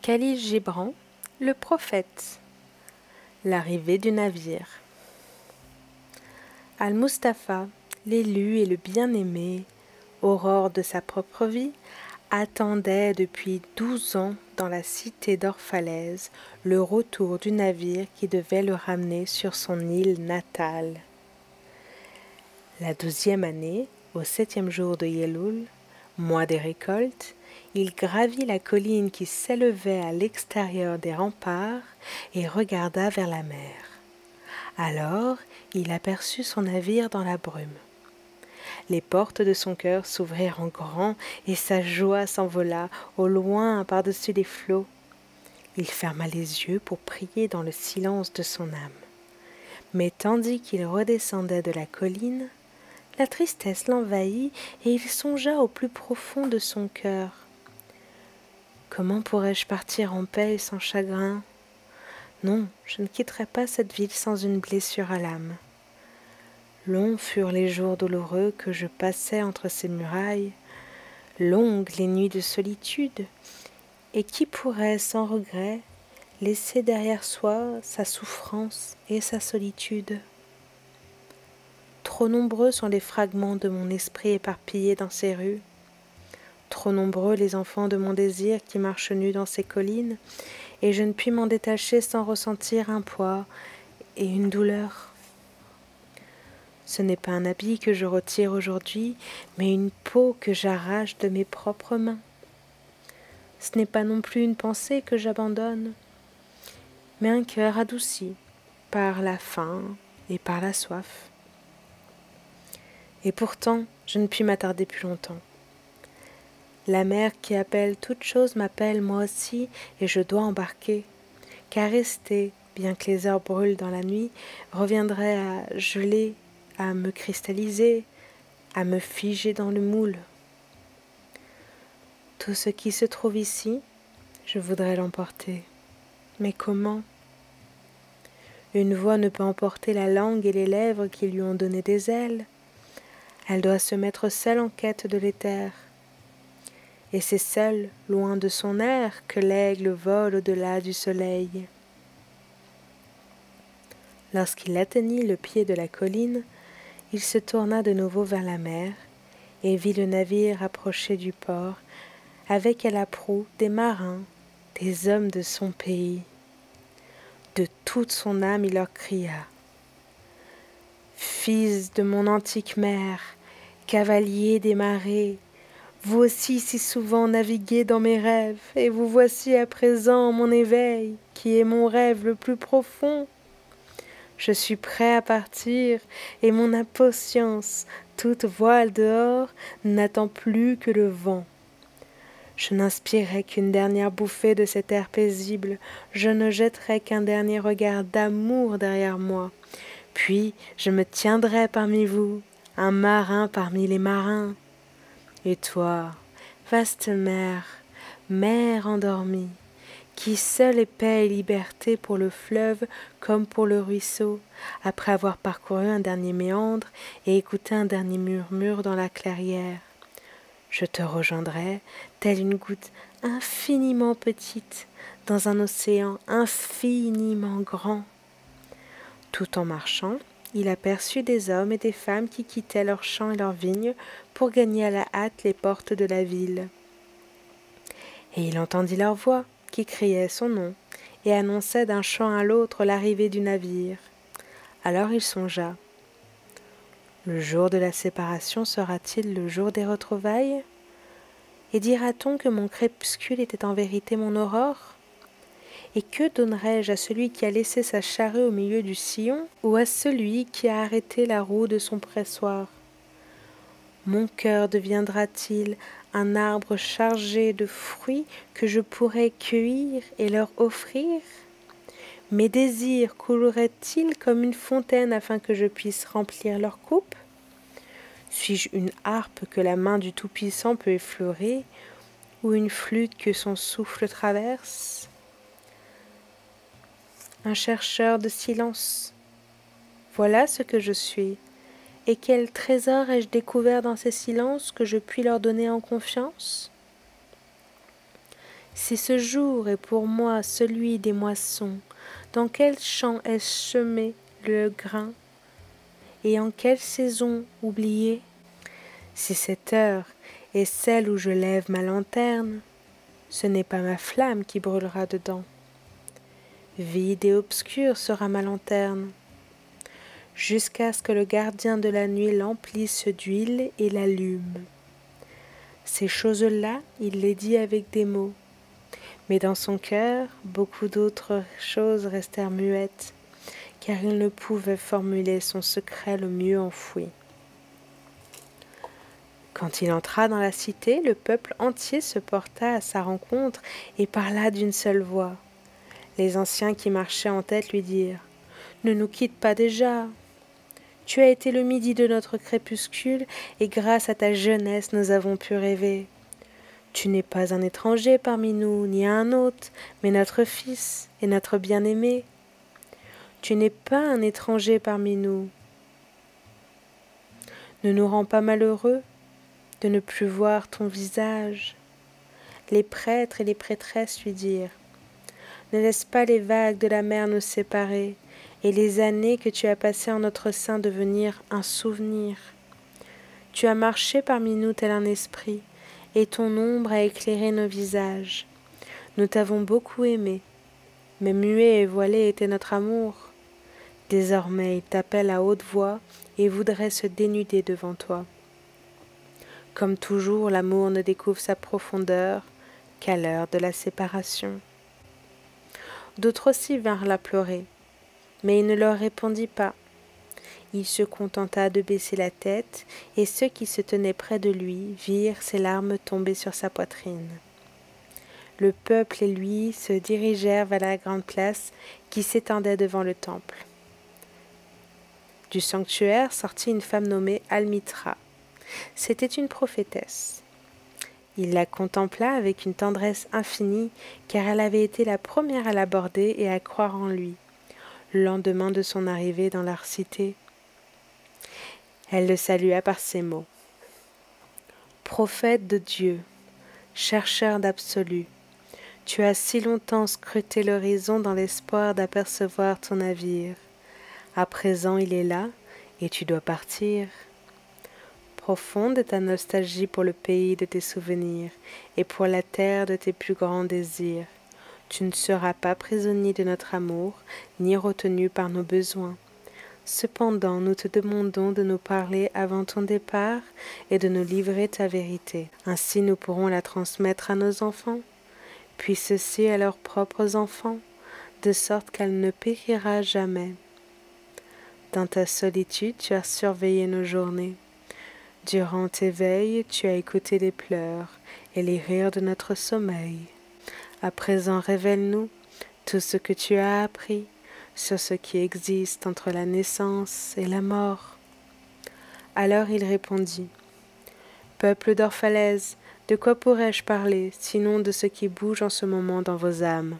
Khalil Gibran, le prophète. L'arrivée du navire. Al-Mustapha, l'élu et le bien-aimé, aurore de sa propre vie, attendait depuis 12 ans dans la cité d'Orphalaise le retour du navire qui devait le ramener sur son île natale. La 12e année, au 7e jour de Yeloul, mois des récoltes, il gravit la colline qui s'élevait à l'extérieur des remparts et regarda vers la mer. Alors, il aperçut son navire dans la brume. Les portes de son cœur s'ouvrirent en grand et sa joie s'envola au loin par-dessus les flots. Il ferma les yeux pour prier dans le silence de son âme. Mais tandis qu'il redescendait de la colline, la tristesse l'envahit et il songea au plus profond de son cœur. Comment pourrais-je partir en paix et sans chagrin? Non, je ne quitterai pas cette ville sans une blessure à l'âme. Longs furent les jours douloureux que je passais entre ces murailles, longues les nuits de solitude, et qui pourrait, sans regret, laisser derrière soi sa souffrance et sa solitude? Trop nombreux sont les fragments de mon esprit éparpillés dans ces rues, trop nombreux les enfants de mon désir qui marchent nus dans ces collines, et je ne puis m'en détacher sans ressentir un poids et une douleur. Ce n'est pas un habit que je retire aujourd'hui, mais une peau que j'arrache de mes propres mains. Ce n'est pas non plus une pensée que j'abandonne, mais un cœur adouci par la faim et par la soif. Et pourtant, je ne puis m'attarder plus longtemps. La mer qui appelle toute chose m'appelle moi aussi, et je dois embarquer, car rester, bien que les heures brûlent dans la nuit, reviendrait à geler, à me cristalliser, à me figer dans le moule. Tout ce qui se trouve ici, je voudrais l'emporter. Mais comment? Une voix ne peut emporter la langue et les lèvres qui lui ont donné des ailes. Elle doit se mettre seule en quête de l'éther. Et c'est seul, loin de son air, que l'aigle vole au-delà du soleil. Lorsqu'il atteignit le pied de la colline, il se tourna de nouveau vers la mer et vit le navire approcher du port, avec à la proue des marins, des hommes de son pays. De toute son âme il leur cria: « Fils de mon antique mère, cavalier des marées, vous aussi si souvent naviguez dans mes rêves, et vous voici à présent mon éveil, qui est mon rêve le plus profond. Je suis prêt à partir, et mon impatience, toute voile dehors, n'attend plus que le vent. Je n'inspirerai qu'une dernière bouffée de cet air paisible, je ne jetterai qu'un dernier regard d'amour derrière moi, puis je me tiendrai parmi vous, un marin parmi les marins. Et toi, vaste mer, mer endormie, qui seule est paix et liberté pour le fleuve comme pour le ruisseau, après avoir parcouru un dernier méandre et écouté un dernier murmure dans la clairière. Je te rejoindrai, telle une goutte infiniment petite, dans un océan infiniment grand. Tout en marchant, il aperçut des hommes et des femmes qui quittaient leurs champs et leurs vignes pour gagner à la hâte les portes de la ville. Et il entendit leur voix qui criait son nom et annonçait d'un champ à l'autre l'arrivée du navire. Alors il songea: le jour de la séparation sera-t-il le jour des retrouvailles? Et dira-t-on que mon crépuscule était en vérité mon aurore? Et que donnerais-je à celui qui a laissé sa charrue au milieu du sillon, ou à celui qui a arrêté la roue de son pressoir? Mon cœur deviendra-t-il un arbre chargé de fruits que je pourrais cueillir et leur offrir? Mes désirs couleraient-ils comme une fontaine afin que je puisse remplir leur coupe? Suis-je une harpe que la main du Tout-Puissant peut effleurer, ou une flûte que son souffle traverse? Un chercheur de silence. Voilà ce que je suis. Et quel trésor ai-je découvert dans ces silences que je puis leur donner en confiance? Si ce jour est pour moi celui des moissons, dans quel champ est-ce semé le grain, et en quelle saison oubliée? Si cette heure est celle où je lève ma lanterne, ce n'est pas ma flamme qui brûlera dedans. Vide et obscure sera ma lanterne, jusqu'à ce que le gardien de la nuit l'emplisse d'huile et l'allume. Ces choses-là, il les dit avec des mots, mais dans son cœur, beaucoup d'autres choses restèrent muettes, car il ne pouvait formuler son secret le mieux enfoui. Quand il entra dans la cité, le peuple entier se porta à sa rencontre et parla d'une seule voix. Les anciens qui marchaient en tête lui dirent « Ne nous quitte pas déjà. Tu as été le midi de notre crépuscule, et grâce à ta jeunesse nous avons pu rêver. Tu n'es pas un étranger parmi nous, ni un hôte, mais notre fils et notre bien-aimé. Tu n'es pas un étranger parmi nous. Ne nous rends pas malheureux de ne plus voir ton visage. » Les prêtres et les prêtresses lui dirent « Ne laisse pas les vagues de la mer nous séparer, et les années que tu as passées en notre sein devenir un souvenir. Tu as marché parmi nous tel un esprit, et ton ombre a éclairé nos visages. Nous t'avons beaucoup aimé, mais muet et voilé était notre amour. Désormais il t'appelle à haute voix et voudrait se dénuder devant toi. Comme toujours, l'amour ne découvre sa profondeur qu'à l'heure de la séparation. » D'autres aussi vinrent la pleurer, mais il ne leur répondit pas. Il se contenta de baisser la tête, et ceux qui se tenaient près de lui virent ses larmes tomber sur sa poitrine. Le peuple et lui se dirigèrent vers la grande place qui s'étendait devant le temple. Du sanctuaire sortit une femme nommée Almitra. C'était une prophétesse. Il la contempla avec une tendresse infinie, car elle avait été la première à l'aborder et à croire en lui, le lendemain de son arrivée dans leur cité. Elle le salua par ces mots. « Prophète de Dieu, chercheur d'absolu, tu as si longtemps scruté l'horizon dans l'espoir d'apercevoir ton navire. À présent il est là, et tu dois partir. Profonde est ta nostalgie pour le pays de tes souvenirs et pour la terre de tes plus grands désirs. Tu ne seras pas prisonnier de notre amour, ni retenu par nos besoins. Cependant, nous te demandons de nous parler avant ton départ et de nous livrer ta vérité. Ainsi nous pourrons la transmettre à nos enfants, puis ceux-ci à leurs propres enfants, de sorte qu'elle ne périra jamais. Dans ta solitude, tu as surveillé nos journées. Durant tes veilles, tu as écouté les pleurs et les rires de notre sommeil. À présent, révèle-nous tout ce que tu as appris sur ce qui existe entre la naissance et la mort. » Alors il répondit, « Peuple d'Orphalaise, de quoi pourrais-je parler, sinon de ce qui bouge en ce moment dans vos âmes ?